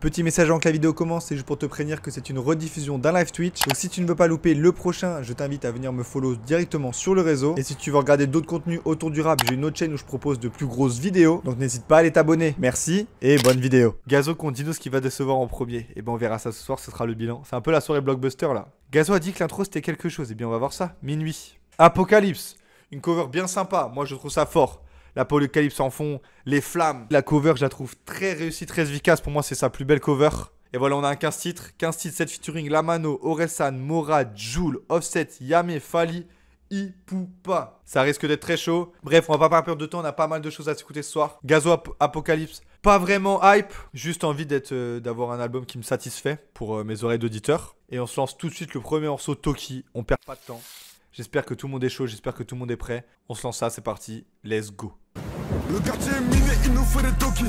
Petit message avant que la vidéo commence, c'est juste pour te prévenir que c'est une rediffusion d'un live Twitch. Donc si tu ne veux pas louper le prochain, je t'invite à venir me follow directement sur le réseau. Et si tu veux regarder d'autres contenus autour du rap, j'ai une autre chaîne où je propose de plus grosses vidéos. Donc n'hésite pas à aller t'abonner. Merci et bonne vidéo. Gazo continue ce qui va décevoir en premier. Et ben on verra ça ce soir, ce sera le bilan. C'est un peu la soirée blockbuster là. Gazo a dit que l'intro c'était quelque chose. Et bien on va voir ça. Minuit. Apocalypse. Une cover bien sympa. Moi je trouve ça fort. L'Apocalypse en fond, les flammes. La cover, je la trouve très réussie, très efficace. Pour moi, c'est sa plus belle cover. Et voilà, on a un 15 titres. 15 titres, 7 featuring Lamano, Orelsan, Morad, Jul, Offset, Yamé, Fali, Ipupa. Ça risque d'être très chaud. Bref, on va pas perdre de temps. On a pas mal de choses à s'écouter ce soir. Gazo Apocalypse. Pas vraiment hype. Juste envie d'avoir un album qui me satisfait pour mes oreilles d'auditeur. Et on se lance tout de suite le premier morceau, Toki. On perd pas de temps. J'espère que tout le monde est chaud, j'espère que tout le monde est prêt. On se lance ça, c'est parti, let's go. Le quartier est miné, il nous fait des toki.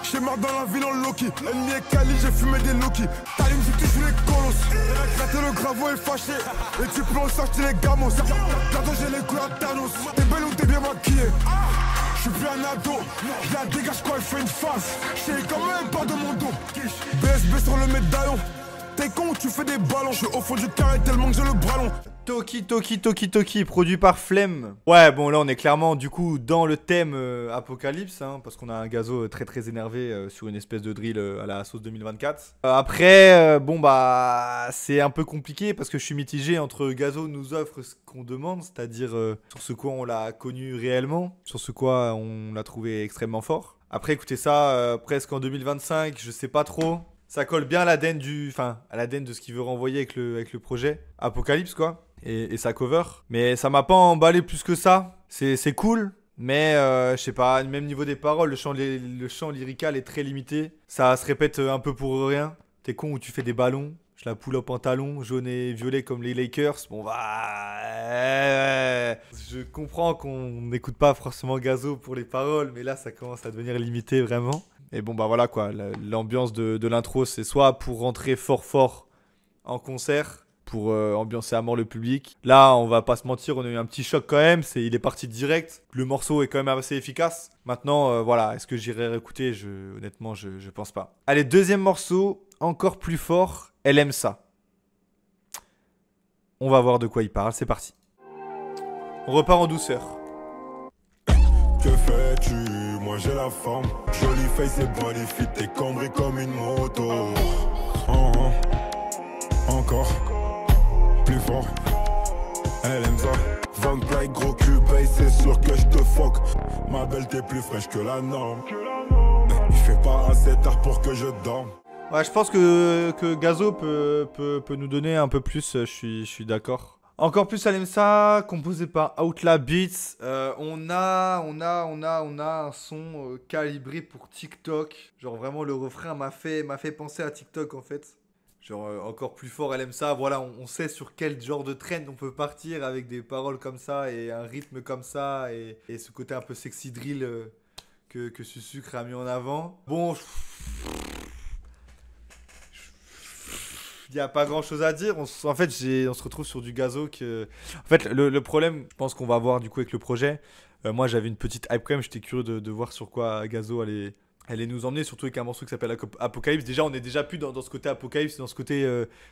J'suis mort dans la ville en Loki. Ennemi est Kali, j'ai fumé des Loki. Talim, j'ai touché les colosses. Gratter le gravo est fâché. Et tu peux en sortir les gamos. Bientôt j'ai les couilles à Thanos. T'es belle ou t'es bien maquillée? J'suis plus un ado. Y'a dégage quand elle fait une face. J'sais quand même pas de mon dos. BSB sur le médaillon. T'es con, tu fais des ballons. J'suis au fond du carré tellement que j'ai le bras long. Toki, produit par Flemme. Ouais, bon là on est clairement du coup dans le thème Apocalypse, hein, parce qu'on a un Gazo très énervé sur une espèce de drill à la sauce 2024. Après, bon bah c'est un peu compliqué parce que je suis mitigé entre Gazo nous offre ce qu'on demande, c'est-à-dire sur ce quoi on l'a connu réellement, sur ce quoi on l'a trouvé extrêmement fort. Après écoutez ça, presque en 2025, je sais pas trop. Ça colle bien à l'ADN de ce qu'il veut renvoyer avec le projet Apocalypse quoi. Et sa cover. Mais ça m'a pas emballé plus que ça. C'est cool. Mais je sais pas, même niveau des paroles, le chant lyrical est très limité. Ça se répète un peu pour rien. T'es con où tu fais des ballons. Je la pull up en talon, jaune et violet comme les Lakers. Bon bah... Je comprends qu'on n'écoute pas forcément Gazo pour les paroles. Mais là ça commence à devenir limité vraiment. Et bon bah voilà quoi, l'ambiance de l'intro c'est soit pour rentrer fort en concert, pour ambiancer à mort le public. Là on va pas se mentir, on a eu un petit choc quand même, il est parti direct, le morceau est quand même assez efficace. Maintenant voilà, est-ce que j'irai réécouter? Honnêtement je pense pas. Allez, deuxième morceau, encore plus fort, elle aime ça. On va voir de quoi il parle, c'est parti. On repart en douceur. Que fais-tu? Moi j'ai la forme, jolie face et body fit, t'es cambré comme une moto. Encore plus fort, elle aime ça. Vampire gros cul, babe, c'est sûr que je te fuck. Ma belle t'es plus fraîche que la norme. Il fait pas assez tard pour que je dorme. Ouais, je pense que Gazo peut nous donner un peu plus, je suis d'accord. Encore plus, elle aime ça, composé par Outlaw Beats. On a un son calibré pour TikTok. Genre vraiment le refrain m'a fait penser à TikTok en fait. Genre encore plus fort, elle aime ça. Voilà, on sait sur quel genre de trend on peut partir avec des paroles comme ça et un rythme comme ça et ce côté un peu sexy drill que Sucre a mis en avant. Bon... Il n'y a pas grand chose à dire. On se retrouve sur du Gazo que... En fait, le problème, je pense qu'on va voir du coup avec le projet. Moi, j'avais une petite hype quand même. J'étais curieux de voir sur quoi Gazo allait nous emmener. Surtout avec un morceau qui s'appelle Apocalypse. Déjà, on est déjà plus dans ce côté Apocalypse, dans ce côté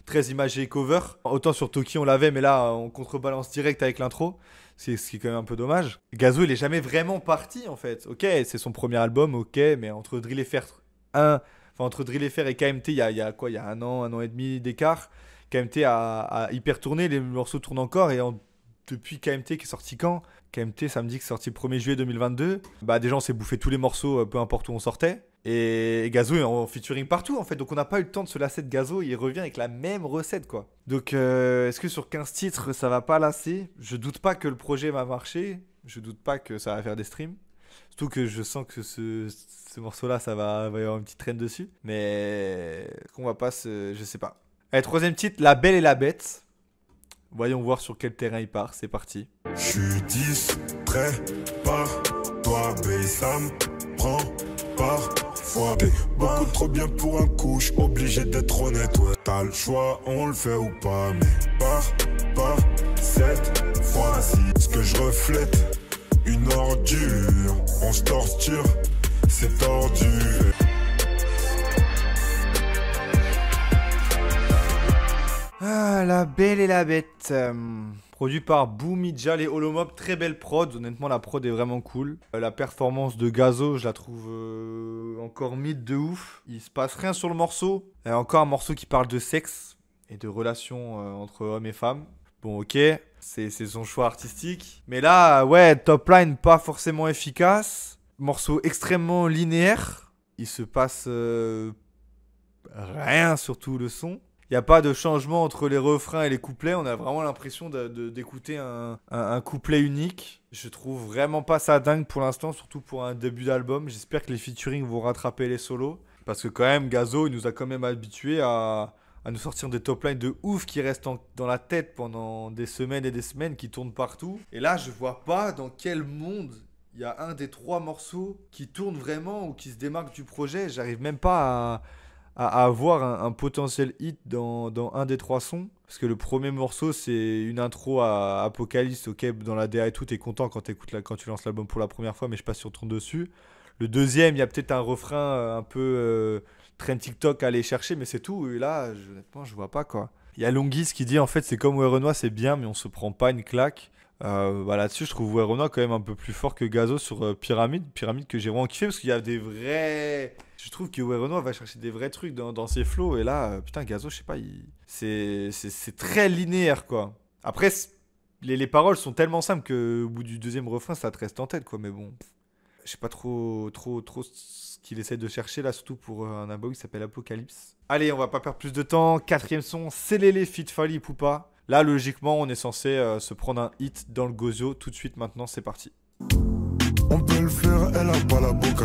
très imagé cover. Autant sur Toki, on l'avait, mais là, on contrebalance direct avec l'intro. Ce qui est quand même un peu dommage. Gazo, il est jamais vraiment parti en fait. Ok, c'est son premier album, ok, mais entre Drill et Faire 1... Enfin, entre Drill FR et KMT, il y a quoi? Il y a un an et demi d'écart. KMT a hyper tourné, les morceaux tournent encore. Et depuis KMT qui est sorti quand? KMT, ça me dit que c'est sorti le 1er juillet 2022. Bah, déjà, on s'est bouffé tous les morceaux, peu importe où on sortait. Et Gazo est en featuring partout, en fait. Donc, on n'a pas eu le temps de se lasser de Gazo. Il revient avec la même recette, quoi. Donc, est-ce que sur 15 titres, ça va pas lasser? Je doute pas que le projet va marcher. Je doute pas que ça va faire des streams. Surtout que je sens que ce morceau-là, ça va y avoir une petite traîne dessus. Mais qu'on va pas je sais pas. Allez, troisième titre, La Belle et la Bête. Voyons voir sur quel terrain il part. C'est parti. Je suis distrait par toi, babe, ça me prend parfois. T'es beaucoup trop bien pour un coup, j'suis obligé d'être honnête. Ouais, t'as le choix, on le fait ou pas. Mais pas cette fois-ci. Ce que je reflète, une ordure, on se torture, c'est tordu. La Belle et la Bête. Produit par Boomidja, les Holomob, très belle prod. Honnêtement, la prod est vraiment cool. La performance de Gazo, je la trouve encore mid de ouf. Il se passe rien sur le morceau. Encore un morceau qui parle de sexe et de relations entre hommes et femmes. Bon, ok, c'est son choix artistique. Mais là, ouais, top line pas forcément efficace. Morceau extrêmement linéaire. Il se passe rien sur tout le son. Il n'y a pas de changement entre les refrains et les couplets. On a vraiment l'impression d'écouter un couplet unique. Je trouve vraiment pas ça dingue pour l'instant, surtout pour un début d'album. J'espère que les featuring vont rattraper les solos. Parce que quand même, Gazo, il nous a quand même habitués à nous sortir des top lines de ouf qui restent dans la tête pendant des semaines et des semaines, qui tournent partout. Et là, je vois pas dans quel monde il y a un des 3 morceaux qui tourne vraiment ou qui se démarque du projet. J'arrive même pas à avoir un potentiel hit dans un des 3 sons. Parce que le premier morceau, c'est une intro à Apocalypse. Ok, dans la DA et tout, t'es content quand tu lances l'album pour la première fois, mais je sais pas si tu retournes dessus. Le deuxième, il y a peut-être un refrain un peu trend TikTok à aller chercher, mais c'est tout. Et là, honnêtement, je vois pas quoi. Il y a Longis qui dit en fait, c'est comme Werenoi, c'est bien, mais on se prend pas une claque. Là-dessus, je trouve Werenoi quand même un peu plus fort que Gazo sur Pyramide. Pyramide que j'ai vraiment kiffé parce qu'il y a des vrais. Je trouve que Werenoi va chercher des vrais trucs dans ses flows. Et là, putain, Gazo, je sais pas, c'est très linéaire quoi. Après, les paroles sont tellement simples qu'au bout du deuxième refrain, ça te reste en tête quoi. Mais bon, je sais pas trop ce qu'il essaie de chercher là, surtout pour un album qui s'appelle Apocalypse. Allez, on va pas perdre plus de temps. 4ème son, Selele feat Fally Ipupa. Là, logiquement, on est censé se prendre un hit dans le Gozio. Tout de suite, maintenant, c'est parti. On peut le faire, elle a pas la boca.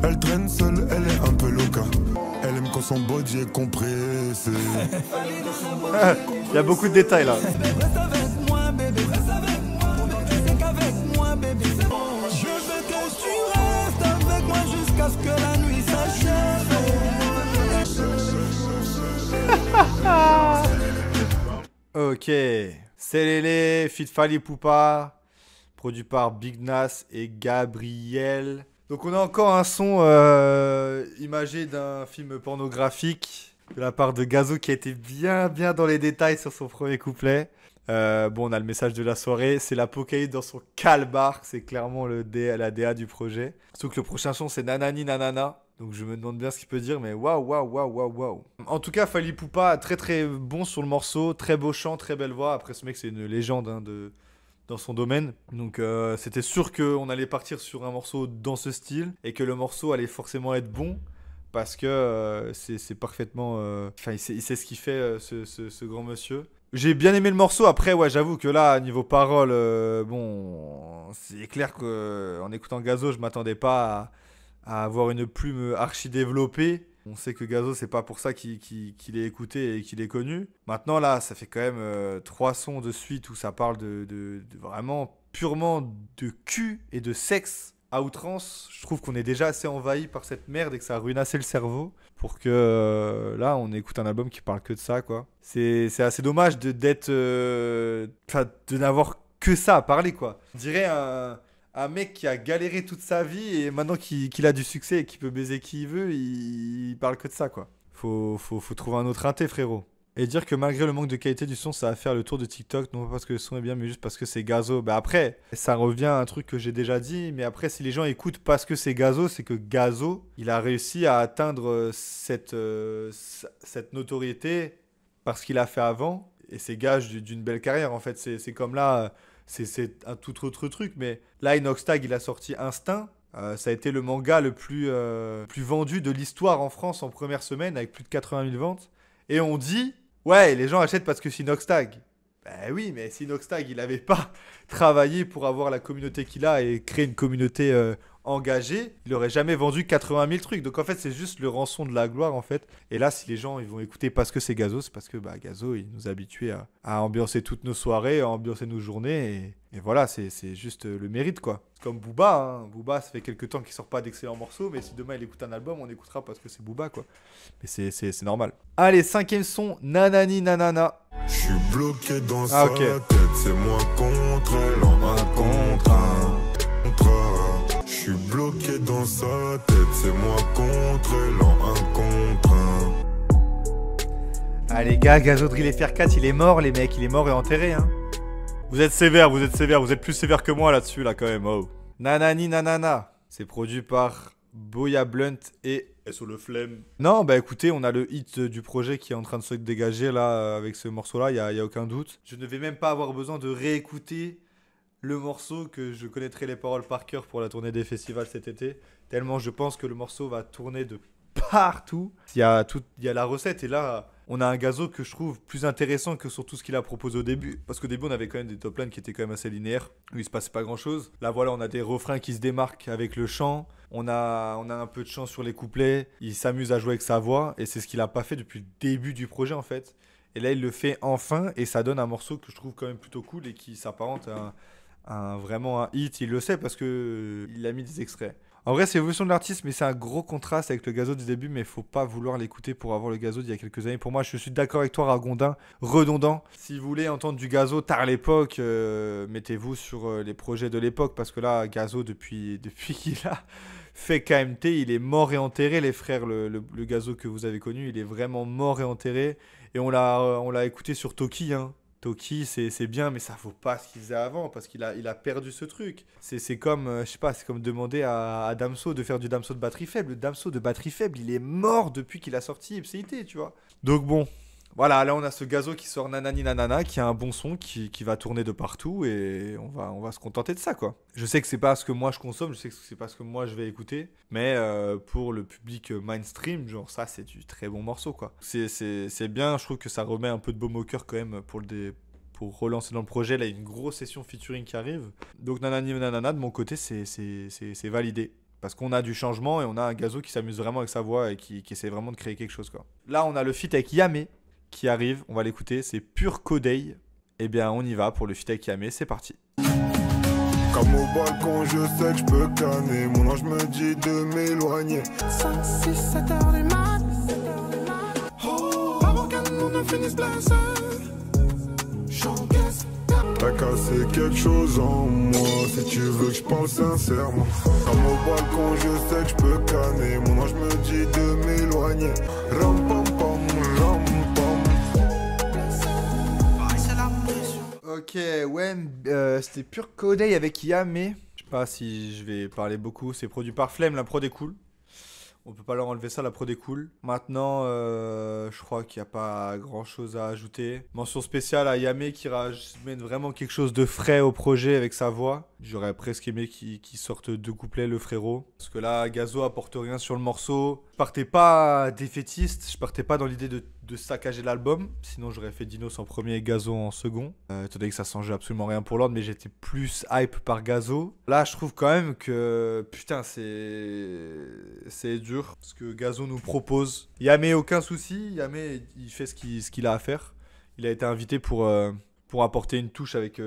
Elle traîne seule, elle est un peu loca. Elle aime quand son body est compressé. Il y a beaucoup de détails là. Ok, Selele, feat Fally Ipupa, produit par Big Nas et Gabriel. Donc on a encore un son imagé d'un film pornographique de la part de Gazo qui a été bien dans les détails sur son premier couplet. Bon, on a le message de la soirée, c'est l'Apocalypse dans son calbar, c'est clairement la DA du projet. Surtout que le prochain son c'est Nanani Nanana. Donc je me demande bien ce qu'il peut dire, mais waouh. En tout cas, Fally Ipupa, très bon sur le morceau, très beau chant, très belle voix. Après, ce mec, c'est une légende hein, dans son domaine. Donc c'était sûr qu'on allait partir sur un morceau dans ce style et que le morceau allait forcément être bon parce que c'est parfaitement... Enfin, il sait ce qu'il fait, ce grand monsieur. J'ai bien aimé le morceau. Après, ouais, j'avoue que là, niveau parole, bon, c'est clair qu'en écoutant Gazo, je m'attendais pas à avoir une plume archi développée. On sait que Gazo, c'est pas pour ça qu'il est écouté et qu'il est connu. Maintenant, là, ça fait quand même 3 sons de suite où ça parle de vraiment purement de cul et de sexe à outrance. Je trouve qu'on est déjà assez envahi par cette merde et que ça ruine assez le cerveau pour que là, on écoute un album qui parle que de ça, quoi. C'est assez dommage de n'avoir que ça à parler, quoi. On dirait un mec qui a galéré toute sa vie et maintenant qu'il a du succès et qu'il peut baiser qui il veut, il parle que de ça, quoi. Faut trouver un autre inté, frérot. Et dire que malgré le manque de qualité du son, ça va faire le tour de TikTok, non pas parce que le son est bien, mais juste parce que c'est Gazo. Bah après, ça revient à un truc que j'ai déjà dit, mais après, si les gens écoutent parce que c'est Gazo, c'est que Gazo, il a réussi à atteindre cette notoriété parce qu'il a fait avant, et c'est gage d'une belle carrière, en fait. C'est comme là... C'est un tout autre truc, mais là, Inoxtag, il a sorti Instinct. Ça a été le manga le plus vendu de l'histoire en France en première semaine, avec plus de 80 000 ventes. Et on dit, ouais, les gens achètent parce que c'est Inoxtag. Ben oui, mais si Inoxtag, il n'avait pas travaillé pour avoir la communauté qu'il a et créer une communauté engagée, il n'aurait jamais vendu 80 000 trucs. Donc en fait, c'est juste le rançon de la gloire, en fait. Et là, si les gens ils vont écouter parce que c'est Gazo, c'est parce que Gazo, il nous a habitués à ambiancer toutes nos soirées, à ambiancer nos journées. Et voilà, c'est juste le mérite, quoi. C'est comme Booba, hein. Booba, ça fait quelques temps qu'il sort pas d'excellents morceaux, mais si demain il écoute un album, on écoutera parce que c'est Booba, quoi. Mais c'est normal. Allez, 5ème son, Nanani Nanana. Je suis bloqué dans sa tête, c'est moi contre elle en un contre un. Je suis bloqué dans sa tête, c'est moi contre elle en un contre Ah les gars, Gazo Drill FR4, il est mort les mecs, il est mort et enterré hein. Vous êtes sévères, vous êtes plus sévères que moi là-dessus là quand même, oh. Nanani nanana, c'est produit par Boya Blunt et SO Le Flemme. Non, bah écoutez, on a le hit du projet qui est en train de se dégager là avec ce morceau-là, y a aucun doute. Je ne vais même pas avoir besoin de réécouter le morceau que je connaîtrai les paroles par cœur pour la tournée des festivals cet été. Tellement je pense que le morceau va tourner de partout. Il y a la recette et là, on a un Gazo que je trouve plus intéressant que sur tout ce qu'il a proposé au début. Parce qu'au début, on avait quand même des top lines qui étaient quand même assez linéaires, où il se passait pas grand chose. Là, voilà, on a des refrains qui se démarquent avec le chant. On a un peu de chant sur les couplets. Il s'amuse à jouer avec sa voix et c'est ce qu'il a pas fait depuis le début du projet en fait. Et là, il le fait enfin et ça donne un morceau que je trouve quand même plutôt cool et qui s'apparente à vraiment un hit. Il le sait parce que il a mis des extraits. En vrai, c'est l'évolution de l'artiste, mais c'est un gros contraste avec le Gazo du début, mais faut pas vouloir l'écouter pour avoir le Gazo d'il y a quelques années. Pour moi, je suis d'accord avec toi, Ragondin, redondant. Si vous voulez entendre du Gazo tard l'époque, mettez-vous sur les projets de l'époque, parce que là, Gazo, depuis qu'il a fait KMT, il est mort et enterré, les frères. Le Gazo que vous avez connu, il est vraiment mort et enterré. Et on l'a écouté sur Toki, hein. Toki, c'est bien, mais ça vaut pas ce qu'il faisait avant, parce qu'il a perdu ce truc. C'est comme, je sais pas, c'est comme demander à Damso de faire du Damso de batterie faible. Le Damso de batterie faible, il est mort depuis qu'il a sorti Ipséité, tu vois. Donc bon, voilà, là on a ce Gazo qui sort Nanani Nanana, qui a un bon son, qui va tourner de partout, et on va se contenter de ça, quoi. Je sais que c'est pas ce que moi je consomme, je sais que c'est pas ce que moi je vais écouter, mais pour le public mainstream, genre ça c'est du très bon morceau, quoi. C'est bien, je trouve que ça remet un peu de baume au cœur quand même pour relancer dans le projet. Là il y a une grosse session featuring qui arrive, donc Nanani Nanana de mon côté c'est validé. Parce qu'on a du changement et on a un Gazo qui s'amuse vraiment avec sa voix et qui essaie vraiment de créer quelque chose, quoi. Là on a le feat avec Yamé qui arrive, on va l'écouter, c'est Pur Codey. Eh bien on y va pour le feat avec Yamé, c'est parti. Comme au balcon, je sais que je peux canner. Mon ange me dit de m'éloigner. 5, 6, 7 heures du mat. Oh, avant qu'un monde ne finisse blessé. J'encaisse. T'as cassé quelque chose en moi. Si tu veux que je parle sincèrement. Comme au balcon, je sais que je peux canner. Mon ange me dit de m'éloigner. Ram pam pam, ram pam. Ok, ouais, c'était Pur Codey avec Yamé. Je sais pas si je vais parler beaucoup. C'est produit par Flemme, la prod est cool. On peut pas leur enlever ça, la prod est cool. Maintenant, je crois qu'il n'y a pas grand chose à ajouter. Mention spéciale à Yamé qui ramène vraiment quelque chose de frais au projet avec sa voix. J'aurais presque aimé qu'il sorte 2 couplets, le frérot. Parce que là, Gazo apporte rien sur le morceau. Je partais pas défaitiste, je partais pas dans l'idée de saccager l'album. Sinon, j'aurais fait Dinos en premier et Gazo en second. Étant donné que ça changeait absolument rien pour l'ordre, mais j'étais plus hype par Gazo. Là, je trouve quand même que, putain, c'est dur. Ce que Gazo nous propose. Yamé, aucun souci. Yamé, il fait ce qu'il a à faire. Il a été invité pour apporter une touche avec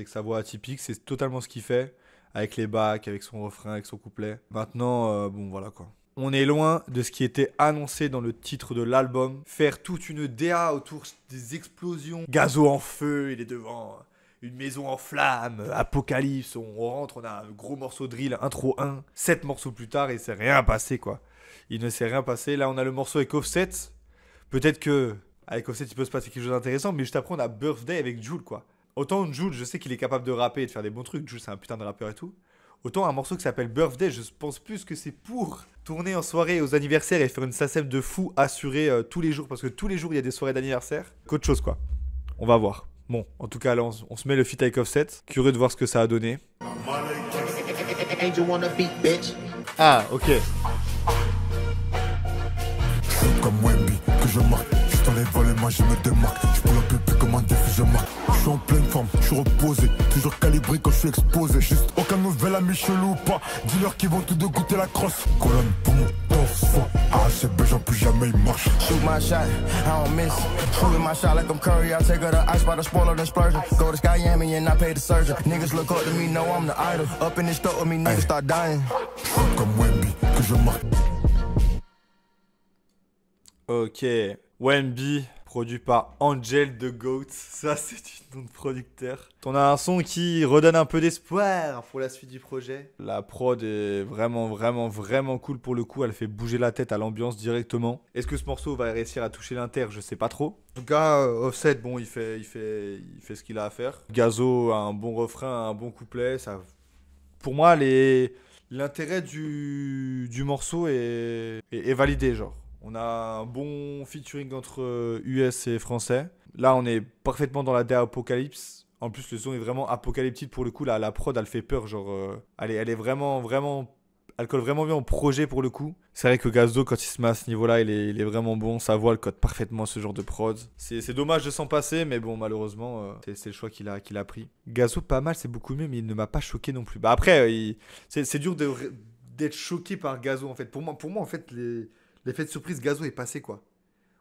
sa voix atypique. C'est totalement ce qu'il fait. Avec les bacs, avec son refrain, avec son couplet. Maintenant, bon, voilà quoi. On est loin de ce qui était annoncé dans le titre de l'album. Faire toute une DA autour des explosions. Gazo en feu, il est devant une maison en flammes, apocalypse. On rentre, on a un gros morceau de drill, intro 1. 7 morceaux plus tard, il s'est rien passé quoi. Il ne s'est rien passé. Là, on a le morceau avec Offset. Peut-être que avec Offset, il peut se passer quelque chose d'intéressant, mais juste après, on a Birthday avec Jul quoi. Autant Jul, je sais qu'il est capable de rapper et de faire des bons trucs. Jul, c'est un putain de rappeur et tout. Autant un morceau qui s'appelle Birthday, je pense plus que c'est pour tourner en soirée aux anniversaires et faire une SACEM de fou assurée tous les jours. Parce que tous les jours, il y a des soirées d'anniversaire. Qu'autre chose, quoi. On va voir. Bon, en tout cas, là, on se met le feat avec Offset. Curieux de voir ce que ça a donné. Ah, ok. Comme Wemby, que je marque. Juste dans les volets, moi je me démarque. Je peux un peu plus comme un défi, je marque. Je suis en pleine forme, je suis reposé. Toujours calibré quand je suis exposé. Juste aucun nouvel ami chelou ou pas. Dis-leur qu'ils vont tout de goûter la crosse. Colonne pour mon torse. Ah, c'est besoin, plus jamais il marche. Shoot my shot, I don't miss. Shooting my shot like I'm Curry. I take her to ice by the spoiler, then splurge. Go to Skyami and I pay the surgeon. Niggas look up to me, know I'm the idol. Up in this stuff with me, niggas start dying. Comme Wemby, que je marque. Ok. Wemby, Produit par Angel the Goat. Ça, c'est du nom de producteur. On a un son qui redonne un peu d'espoir pour la suite du projet. La prod est vraiment cool pour le coup. Elle fait bouger la tête à l'ambiance directement. Est-ce que ce morceau va réussir à toucher l'inter? Je sais pas trop. En tout cas, Offset, bon, il fait ce qu'il a à faire. Gazo a un bon refrain, un bon couplet. Ça... Pour moi, l'intérêt du morceau est validé, genre. On a un bon featuring entre US et français. Là, on est parfaitement dans la DA Apocalypse. En plus, le son est vraiment apocalyptique pour le coup. La prod, elle fait peur. Genre, elle est vraiment... Elle colle vraiment bien au projet pour le coup. C'est vrai que Gazo, quand il se met à ce niveau-là, il est vraiment bon. Sa voix, elle colle parfaitement à ce genre de prod. C'est dommage de s'en passer, mais bon, malheureusement, c'est le choix qu'il a pris. Gazo, pas mal, c'est beaucoup mieux, mais il ne m'a pas choqué non plus. Bah après, c'est dur d'être choqué par Gazo, en fait. Pour moi en fait, l'effet de surprise, Gazo est passé, quoi.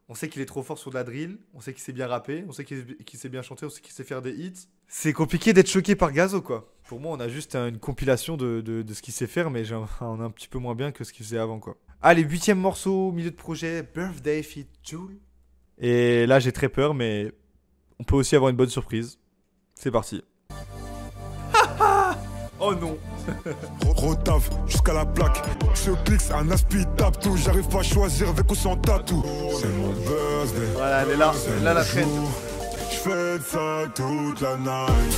On sait qu'il est trop fort sur de la drill, on sait qu'il sait bien rapper, on sait qu'il sait bien chanter, on sait qu'il sait faire des hits. C'est compliqué d'être choqué par Gazo, quoi. Pour moi, on a juste une compilation de ce qu'il sait faire, mais on a un petit peu moins bien que ce qu'il faisait avant, quoi. Allez, 8ème morceau, milieu de projet, Birthday feat. Jul. Et là, j'ai très peur, mais on peut aussi avoir une bonne surprise. C'est parti. Oh non. Rotave jusqu'à la plaque. Je clique, un aspi tape tout. J'arrive pas à choisir avec ou sans tatou. C'est mon birthday. Voilà, elle est là. Là, la traîne. Je fais ça toute la night.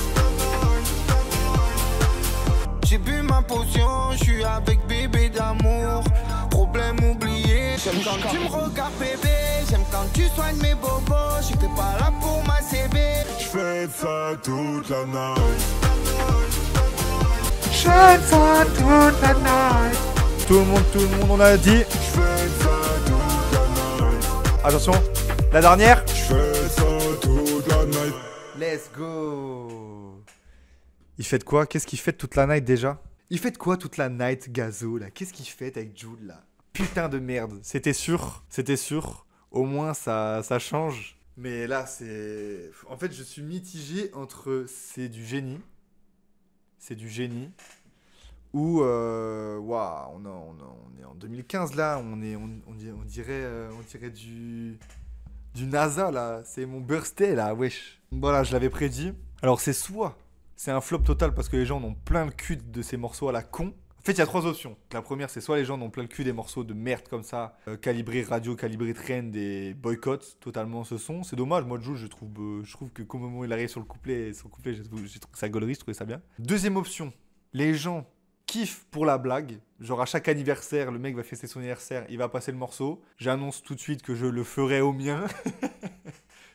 J'ai bu ma potion, je suis avec bébé d'amour. Problème oublié. J'aime quand tu me regardes bébé. J'aime quand tu soignes mes bobos. Je t'ai pas là pour ma CV. Je fais ça toute la night. Tout le monde, on a dit. Attention, la dernière. Let's go. Il fait de quoi? Qu'est-ce qu'il fait toute la night déjà? Il fait de quoi toute la night, Gazo là? Qu'est-ce qu'il fait avec Jul là? Putain de merde. C'était sûr. Au moins ça change. Mais là c'est... En fait je suis mitigé entre c'est du génie. Ou waouh, on est en 2015 là, on dirait du NASA là, c'est mon birthday là, wesh. Voilà, je l'avais prédit. Alors c'est un flop total parce que les gens ont plein le cul de ces morceaux à la con. En fait, il y a 3 options. La première, c'est soit les gens ont plein le cul des morceaux de merde comme ça, calibrés radio, calibrés trend et boycott totalement ce son. C'est dommage, moi Jules, je trouve que comme moment il arrive sur le couplet, j'ai trouvé ça gaulerie, je trouvais ça bien. Deuxième option, les gens kiffent pour la blague. Genre à chaque anniversaire, le mec va fêter son anniversaire, il va passer le morceau. J'annonce tout de suite que je le ferai au mien.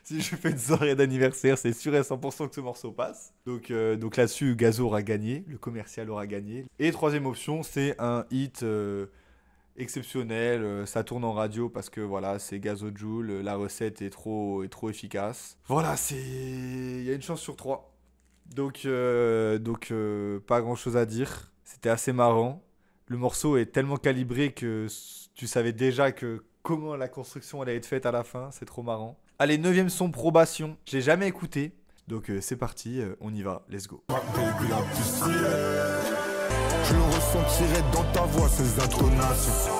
Si je fais une soirée d'anniversaire, c'est sûr et 100% que ce morceau passe. Donc là-dessus, Gazo aura gagné, le commercial aura gagné. Et troisième option, c'est un hit exceptionnel. Ça tourne en radio parce que voilà, c'est Gazo Jul, la recette est trop efficace. Voilà, il y a une chance sur 3. Donc pas grand-chose à dire. C'était assez marrant. Le morceau est tellement calibré que tu savais déjà comment la construction allait être faite à la fin. C'est trop marrant. Allez, 9ème son, Probation. Je l'ai jamais écouté. Donc c'est parti, on y va, let's go. Je le ressentirai dans ta voix, ces intonations.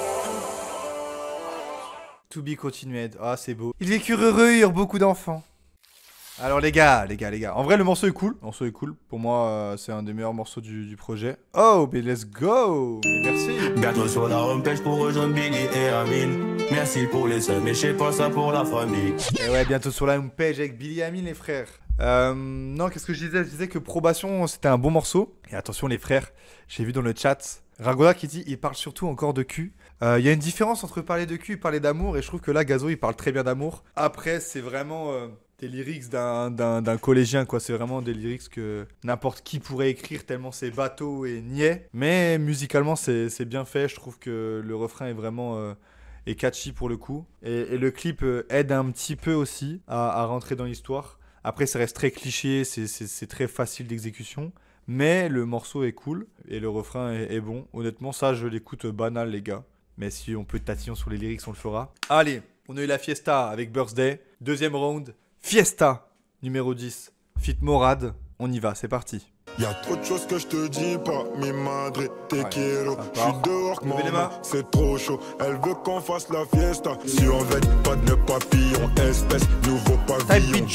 To be continued. Ah, c'est beau. Ils vécurent heureux, eurent beaucoup d'enfants. Alors les gars. En vrai, le morceau est cool. Pour moi, c'est un des meilleurs morceaux du projet. Oh, mais let's go. Mais merci. Bientôt sur la homepage pour rejoindre Billy et Amine. Merci pour les seuls, mais je sais pas ça pour la famille. Et ouais, bientôt sur la homepage avec Billy et Amine, les frères. Non, qu'est-ce que je disais? Je disais que Probation, c'était un bon morceau. Et attention, les frères, j'ai vu dans le chat Ragoda qui dit il parle surtout encore de cul. Il y a une différence entre parler de cul et parler d'amour. Et je trouve que là, Gazo, il parle très bien d'amour. Après, c'est vraiment des lyrics d'un collégien, quoi. C'est vraiment des lyrics que n'importe qui pourrait écrire tellement c'est bateau et niais. Mais musicalement, c'est bien fait. Je trouve que le refrain est vraiment est catchy pour le coup. Et le clip aide un petit peu aussi à rentrer dans l'histoire. Après, ça reste très cliché, c'est très facile d'exécution. Mais le morceau est cool et le refrain est bon. Honnêtement, ça, je l'écoute banal, les gars. Mais si on peut tatillon sur les lyrics, on le fera. Allez, on a eu la Fiesta avec Birthday. Deuxième round, Fiesta, numéro 10. Fit Morad, on y va, c'est parti. Y'a trop de choses que je te dis pas, mi madre, te quiero. J'suis dehors, maman, c'est trop chaud. Elle veut qu'on fasse la fiesta. Si on veut pas de papillon, espèce, nous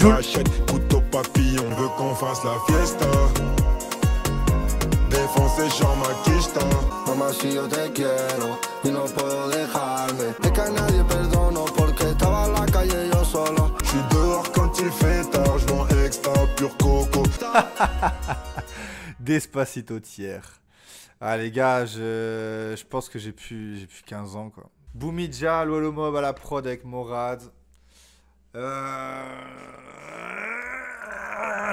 Machette, couteau papillon, veut qu'on fasse la fiesta. Défoncé, j'en maquista. Mamá, si yo te quiero y no puedo dejarme. Es que a nadie perdono porque estaba en la calle yo solo. J'suis dehors quand il fait tard, j'vends extra pur coco. Despacito tiers. Ah les gars, je pense que j'ai plus 15 ans quoi. Boumidja, Lolo Mob à la prod avec Morad.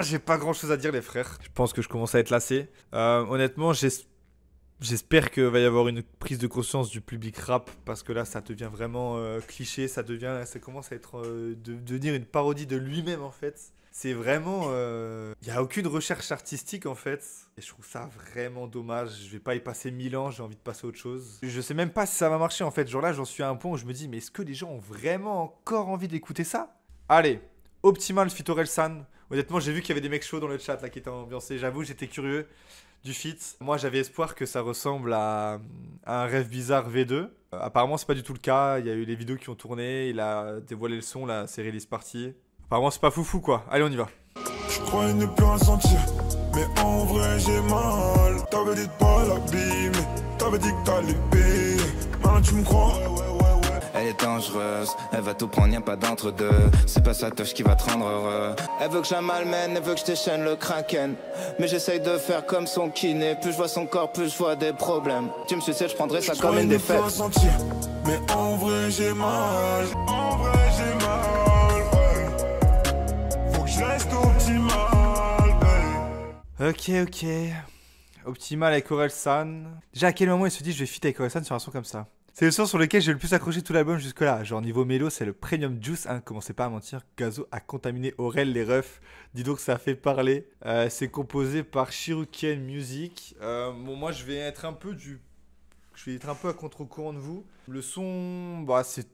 J'ai pas grand chose à dire les frères. Je pense que je commence à être lassé. Honnêtement, j'espère qu'il va y avoir une prise de conscience du public rap parce que là ça devient vraiment cliché, ça commence à être devenir une parodie de lui-même en fait. C'est vraiment, y a aucune recherche artistique en fait et je trouve ça vraiment dommage. Je vais pas y passer 1000 ans, j'ai envie de passer à autre chose. Je sais même pas si ça va marcher en fait. Genre là j'en suis à un point où je me dis mais est-ce que les gens ont vraiment encore envie d'écouter ça? Allez, Optimal feat Orelsan. Honnêtement j'ai vu qu'il y avait des mecs chauds dans le chat là qui étaient ambiancés. J'avoue j'étais curieux du feat. Moi j'avais espoir que ça ressemble à un rêve bizarre V2. Apparemment c'est pas du tout le cas. Il y a eu les vidéos qui ont tourné. Il a dévoilé le son là, c'est release party. Apparemment c'est pas foufou quoi. Allez on y va. Je croyais ne plus rien sentir, mais en vrai j'ai mal. T'avais dit de pas l'abîmer, t'avais dit que t'allais payer. Maintenant tu me crois? Elle est dangereuse, elle va tout prendre, y'a pas d'entre-deux. C'est pas sa touche qui va te rendre heureux. Elle veut que je la malmène, elle veut que je déchaîne le kraken. Mais j'essaye de faire comme son kiné. Plus je vois son corps, plus je vois des problèmes. Tu me suicides, je prendrais ça comme une défaite. Je croyais ne plus rien sentir, mais en vrai j'ai mal. En vrai j'ai mal, ouais. Faut que je reste optimal, babe. Ok. Optimal avec Orelsan. Déjà à quel moment il se dit je vais feat avec Orelsan sur un son comme ça? C'est le son sur lequel j'ai le plus accroché tout l'album jusque là. Genre niveau mélo c'est le Premium Juice, hein. Commencez pas à mentir, Gazo a contaminé Aurel les refs. Dis donc ça fait parler. C'est composé par Shiruken Music. Bon moi je vais être un peu à contre-courant de vous. Le son, bah c'est...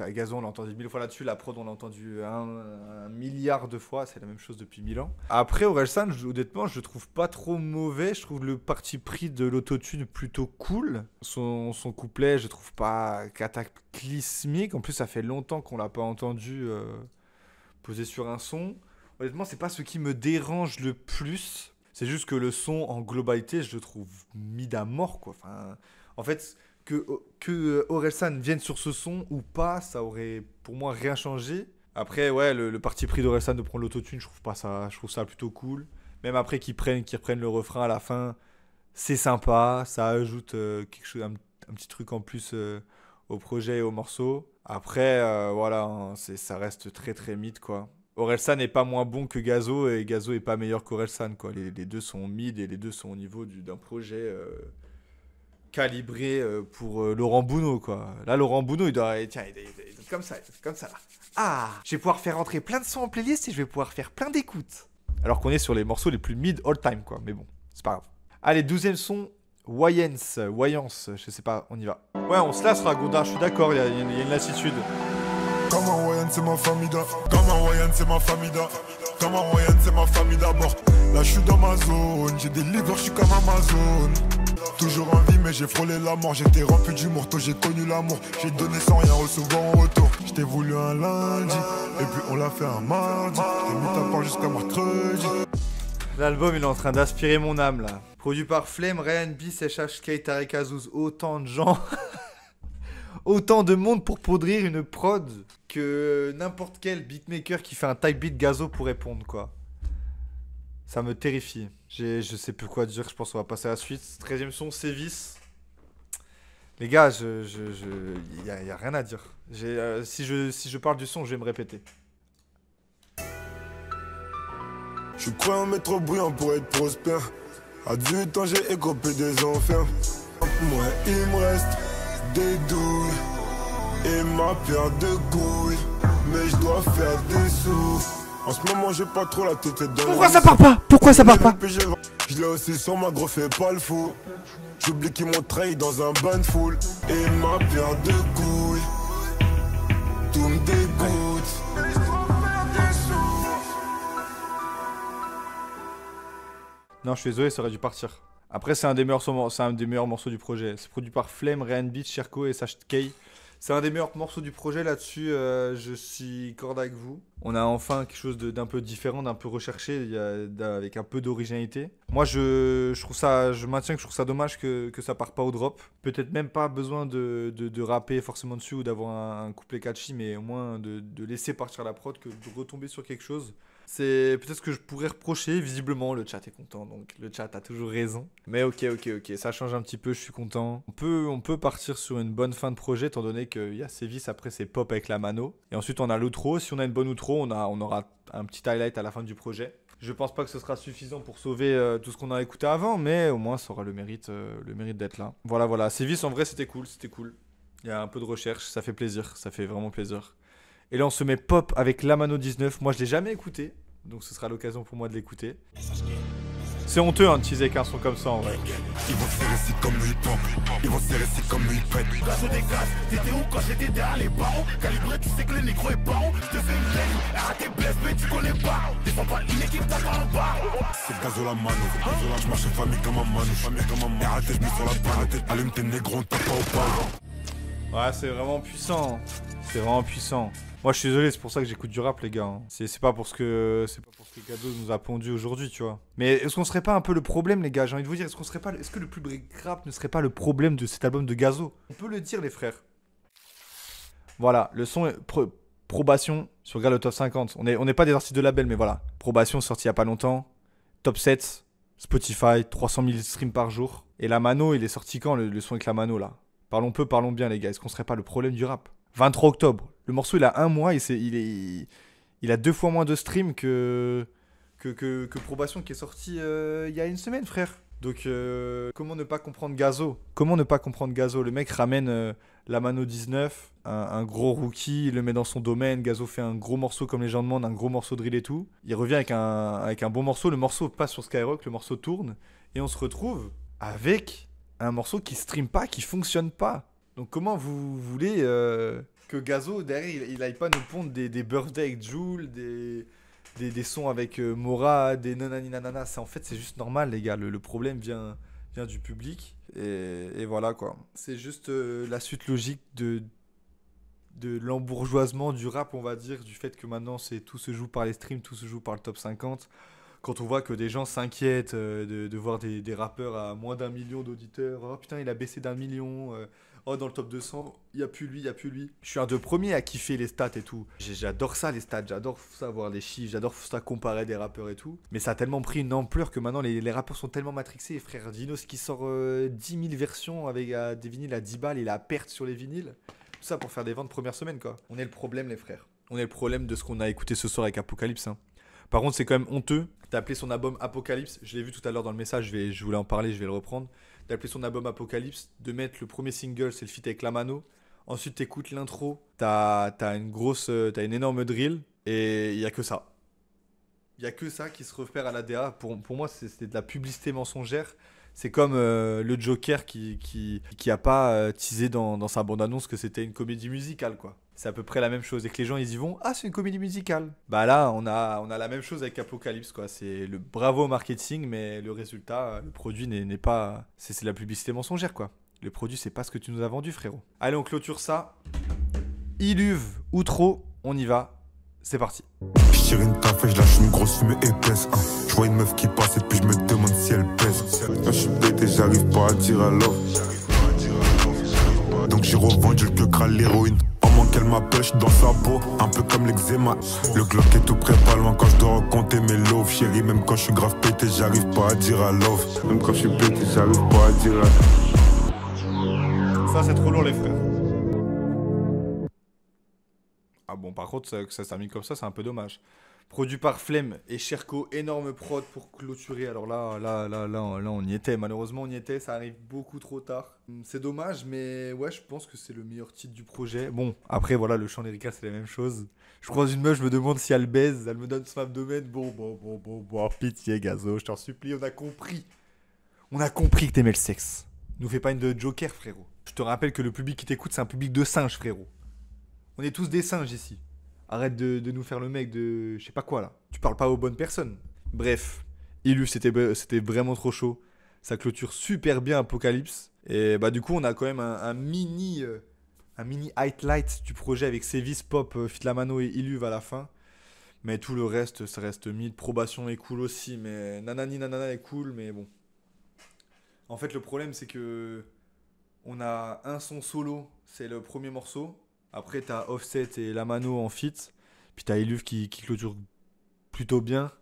Gazo on l'a entendu 1000 fois là-dessus, la prod on l'a entendu un milliard de fois, c'est la même chose depuis 1000 ans. Après Orelsan, honnêtement je le trouve pas trop mauvais, je trouve le parti pris de l'autotune plutôt cool. Son couplet je trouve pas cataclysmique, en plus ça fait longtemps qu'on l'a pas entendu poser sur un son. Honnêtement c'est pas ce qui me dérange le plus, c'est juste que le son en globalité je le trouve mis à mort quoi. Enfin, en fait... Que Orelsan vienne sur ce son ou pas, ça aurait pour moi rien changé. Après, ouais, le parti pris d'Orelsan de prendre l'autotune, je trouve ça plutôt cool. Même après qu'ils reprennent le refrain à la fin, c'est sympa, ça ajoute quelque chose, un petit truc en plus au projet et au morceau. Après, voilà, hein, ça reste très très mid quoi. Orelsan n'est pas moins bon que Gazo et Gazo est pas meilleur qu'Orelsan quoi. Les deux sont mid et les deux sont au niveau d'un projet. Calibré pour Laurent Bounot quoi. Là Laurent Bounot il doit comme ça là. Ah, je vais pouvoir faire rentrer plein de sons en playlist et je vais pouvoir faire plein d'écoutes. Alors qu'on est sur les morceaux les plus mid all time quoi, mais bon, c'est pas grave. Allez, 12e son, Wayance, je sais pas, on y va. Ouais, on se lasse Ragonda, je suis d'accord, il y a une lassitude. Comme un Wayance c'est ma famille comme un Wayance c'est ma famille comme un Wayance c'est ma famille d'abord. Là je suis dans ma zone, j'ai des livres, je suis comme Amazon. Toujours en vie mais j'ai frôlé la mort. J'étais rempli d'humour, tôt j'ai connu l'amour. J'ai donné sans rien recevoir en retour. J't'ai voulu un lundi et puis on l'a fait un mardi. T'es mis ta part jusqu'à mercredi. L'album il est en train d'aspirer mon âme là. Produit par Flemme, Ryan B, SHK, Tarek Azouz. Autant de gens. Autant de monde pour podrir une prod que n'importe quel beatmaker qui fait un type beat Gazo pour répondre quoi. Ça me terrifie. Je sais plus quoi dire, je pense qu'on va passer à la suite. 13e son, Sévis. Les gars, y a rien à dire. Si je parle du son, je vais me répéter. Je crois en mettre trop bruyant pour être prospère. À 18 ans, j'ai écopé des enfers. Moi, il me reste des douilles et ma paire de couilles. Mais je dois faire des sous. En ce moment j'ai pas trop la tête dans Pourquoi ça part pas? Pourquoi ça part pas? Je l'ai aussi sur ma gros fais pas le fou. J'oublie qu'ils m'ont trahi dans un bain de foule. Et ma paire de couilles, tout me dégoûte. Non je suis désolé, ça aurait dû partir. Après c'est un des meilleurs morceaux du projet. C'est produit par Flemme, Ryan Beach, Cherko et SHK. C'est un des meilleurs morceaux du projet là-dessus, je suis corde avec vous. On a enfin quelque chose d'un peu différent, d'un peu recherché, avec un peu d'originalité. Moi je maintiens que je trouve ça dommage que ça part pas au drop. Peut-être même pas besoin de rapper forcément dessus ou d'avoir un couplet catchy, mais au moins de laisser partir la prod, que de retomber sur quelque chose. C'est peut-être ce que je pourrais reprocher. Visiblement, le chat est content, donc le chat a toujours raison. Mais ok, ça change un petit peu, je suis content. On peut partir sur une bonne fin de projet, étant donné qu'il y a Sévis, après c'est pop avec la mano. Et ensuite on a l'outro. Si on a une bonne outro, on aura un petit highlight à la fin du projet. Je pense pas que ce sera suffisant pour sauver tout ce qu'on a écouté avant, mais au moins ça aura le mérite d'être là. Voilà. Sévis, en vrai, c'était cool. Il y a un peu de recherche, ça fait plaisir, ça fait vraiment plaisir. Et là, on se met pop avec la Mano 19. Moi, je l'ai jamais écouté, donc ce sera l'occasion pour moi de l'écouter. C'est honteux de teaser avec un son comme ça en vrai. Ils vont serrer si comme lui pompe, ils vont serrer si comme lui pète. Gazo des gaz, t'étais où quand j'étais derrière les barreaux? Calibré, tu sais que le négro est baron. Je te fais une lèvre, arrête tes blesses, mais tu connais pas. Défends pas une équipe, t'as pas un bar. C'est Gazo la mano, je marche en famille comme un mano. Arrête, je mets sur la barre, allume tes négros, on tape pas au pas. Ouais, c'est vraiment puissant. Moi, je suis désolé, c'est pour ça que j'écoute du rap, les gars. C'est pas pour ce que Gazo nous a pondu aujourd'hui, tu vois. Mais est-ce qu'on serait pas un peu le problème, les gars? J'ai envie de vous dire, est-ce que le public rap ne serait pas le problème de cet album de Gazo? On peut le dire, les frères. Voilà, le son est Probation sur le top 50. On n'est pas des artistes de label, mais voilà. Probation sorti il y a pas longtemps. Top 7, Spotify, 300 000 streams par jour. Et la Mano, il est sorti quand, le son avec la Mano, là? Parlons peu, parlons bien, les gars. Est-ce qu'on serait pas le problème du rap? 23 octobre. Le morceau, il a un mois. Il a 2 fois moins de streams que Probation qui est sorti il y a une semaine, frère. Donc, comment ne pas comprendre Gazo? Le mec ramène la Mano 19, un gros rookie, il le met dans son domaine. Gazo fait un gros morceau comme les gens demandent, un gros morceau drill et tout. Il revient avec un bon morceau. Le morceau passe sur Skyrock, le morceau tourne. Et on se retrouve avec un morceau qui stream pas, qui fonctionne pas. Donc comment vous voulez que Gazo, derrière, il aille pas nous pondre des birthday avec Jul, des sons avec Mora, des nanani nanana. En fait, c'est juste normal, les gars. Le problème vient du public. Et voilà, quoi. C'est juste la suite logique de l'embourgeoisement du rap, on va dire. Du fait que maintenant, tout se joue par les streams, tout se joue par le top 50. Quand on voit que des gens s'inquiètent de voir des rappeurs à moins d'1 million d'auditeurs. Oh putain, il a baissé d'1 million. Oh, dans le top 200, il n'y a plus lui. Je suis un des premiers à kiffer les stats et tout. J'adore ça, les stats. J'adore ça, voir les chiffres. J'adore ça, comparer des rappeurs et tout. Mais ça a tellement pris une ampleur que maintenant, les rappeurs sont tellement matrixés. Frère Dinos qui sort 10 000 versions avec des vinyles à 10 balles. Il a perte sur les vinyles. Tout ça pour faire des ventes première semaine, quoi. On est le problème, les frères. On est le problème de ce qu'on a écouté ce soir avec Apocalypse, hein. Par contre, c'est quand même honteux. T'as appelé son album Apocalypse. Je l'ai vu tout à l'heure dans le message. Je voulais en parler, je vais le reprendre. T'as appelé son album Apocalypse. De mettre le premier single, c'est le feat avec la Mano. Ensuite, t'écoutes l'intro. T'as une énorme drill. Et il y a que ça. Il y a que ça qui se repère à la DA. Pour moi, c'est de la publicité mensongère. C'est comme le Joker qui a pas teasé dans sa bande-annonce que c'était une comédie musicale, quoi. C'est à peu près la même chose. Et que les gens, ils y vont, ah, c'est une comédie musicale. Bah là, on a la même chose avec Apocalypse, quoi. C'est le bravo au marketing, mais le résultat, le produit n'est pas... C'est la publicité mensongère, quoi. Le produit, c'est pas ce que tu nous as vendu, frérot. Allez, on clôture ça. Iluve ou trop, on y va. C'est parti. Je tire une taf et je lâche une grosse fumée épaisse. Je vois une meuf qui passe et puis je me demande si elle pèse. Quand je suis bête et j'arrive pas à dire à l'offre. Donc j'ai revendu le crâne l'héroïne. Qu'elle m'appelle, dans sa peau, un peu comme l'eczéma. Le Glock est tout près, pas loin quand je dois raconter mes loves. Chérie, même quand je suis grave pété, j'arrive pas à dire à love. Même quand je suis pété, j'arrive pas à dire à... Ça, c'est trop lourd, les frères. Ah bon, par contre, que ça s'est mis comme ça, c'est un peu dommage. Produit par Flemme et Cherko, énorme prod pour clôturer. Alors là, on y était. Malheureusement, on y était. Ça arrive beaucoup trop tard. C'est dommage, mais ouais, je pense que c'est le meilleur titre du projet. Bon, après, voilà, le chant lyrical, c'est la même chose. Je croise une meuf, je me demande si elle baise. Elle me donne son abdomen. Bon, pitié, Gazo, je t'en supplie, on a compris. On a compris que t'aimais le sexe. Nous fais pas une de Joker, frérot. Je te rappelle que le public qui t'écoute, c'est un public de singes, frérot. On est tous des singes ici. Arrête de nous faire le mec de... Je sais pas quoi, là. Tu parles pas aux bonnes personnes. Bref. Ilu, c'était vraiment trop chaud. Ça clôture super bien Apocalypse. Et bah du coup, on a quand même un mini un mini highlight du projet avec Sevis, Pop, Fitlamano et Iluv à la fin. Mais tout le reste, ça reste mid. Probation est cool aussi, mais Nanani Nanana est cool, mais bon. En fait, le problème, c'est que on a un son solo, c'est le premier morceau. Après, t'as Offset et Lamano en feat. Puis t'as Iluv qui clôture plutôt bien.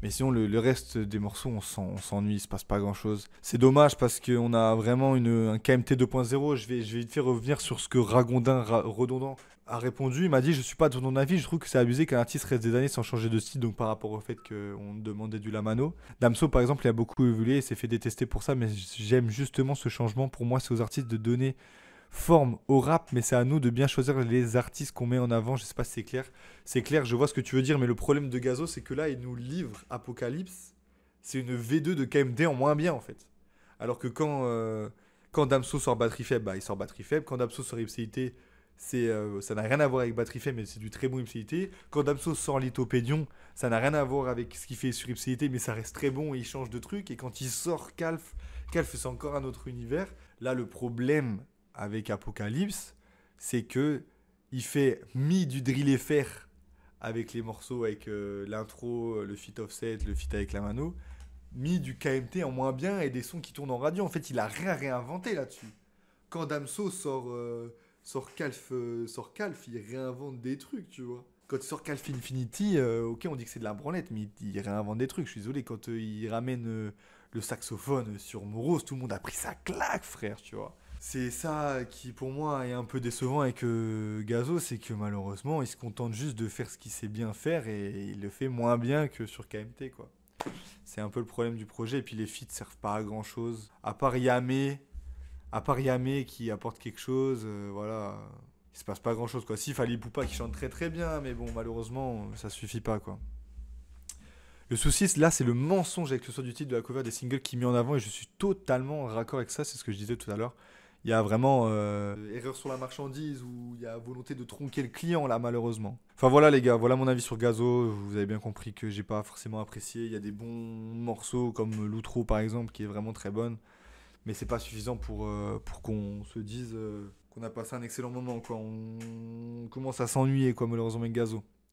Mais sinon, le reste des morceaux, on s'ennuie, il se passe pas grand chose. C'est dommage parce qu'on a vraiment un KMT 2.0. Je vais vite fait revenir sur ce que Redondant a répondu. Il m'a dit: je suis pas de ton avis, je trouve que c'est abusé qu'un artiste reste des années sans changer de style. Donc par rapport au fait qu'on demandait du Lamano. Damso, par exemple, il a beaucoup évolué et s'est fait détester pour ça. Mais j'aime justement ce changement. Pour moi, c'est aux artistes de donner forme au rap, mais c'est à nous de bien choisir les artistes qu'on met en avant. Je sais pas si c'est clair. C'est clair, je vois ce que tu veux dire, mais le problème de Gazo, c'est que là, il nous livre Apocalypse. C'est une V2 de KMD en moins bien, en fait. Alors que quand Damso sort batterie faible, bah, il sort batterie faible. Quand Damso sort Ipséité, ça n'a rien à voir avec batterie faible, mais c'est du très bon Ipséité. Quand Damso sort Lithopédion, ça n'a rien à voir avec ce qu'il fait sur Ipséité, mais ça reste très bon et il change de truc. Et quand il sort Calf, c'est encore un autre univers. Là, le problème avec Apocalypse, c'est que il fait du drill FR avec les morceaux, avec l'intro, le feat Offset, le feat avec Lamano, du KMT en moins bien et des sons qui tournent en radio. En fait, il a rien réinventé là-dessus. Quand Damso sort Calf, il réinvente des trucs, tu vois. Quand il sort Calf Infinity, ok, on dit que c'est de la branlette, mais il réinvente des trucs. Je suis désolé, quand il ramène le saxophone sur Moros, tout le monde a pris sa claque, frère, tu vois. C'est ça qui, pour moi, est un peu décevant avec Gazo, c'est que malheureusement, il se contente juste de faire ce qu'il sait bien faire et il le fait moins bien que sur KMT, quoi. C'est un peu le problème du projet. Et puis les feats servent pas à grand chose. À part Yamé qui apporte quelque chose, voilà. Il se passe pas grand chose, quoi. Si, Fally Ipupa qui chante très très bien, mais bon, malheureusement, ça suffit pas, quoi. Le souci, là, c'est le mensonge avec le choix du titre de la cover des singles qui est mis en avant et je suis totalement en raccord avec ça, c'est ce que je disais tout à l'heure. Il y a vraiment erreur sur la marchandise ou il y a volonté de tronquer le client là malheureusement. Enfin voilà les gars, voilà mon avis sur Gazo. Vous avez bien compris que j'ai pas forcément apprécié. Il y a des bons morceaux comme l'outro par exemple qui est vraiment très bonne. Mais c'est pas suffisant pour qu'on se dise qu'on a passé un excellent moment quoi. On commence à s'ennuyer quoi malheureusement avec Gazo.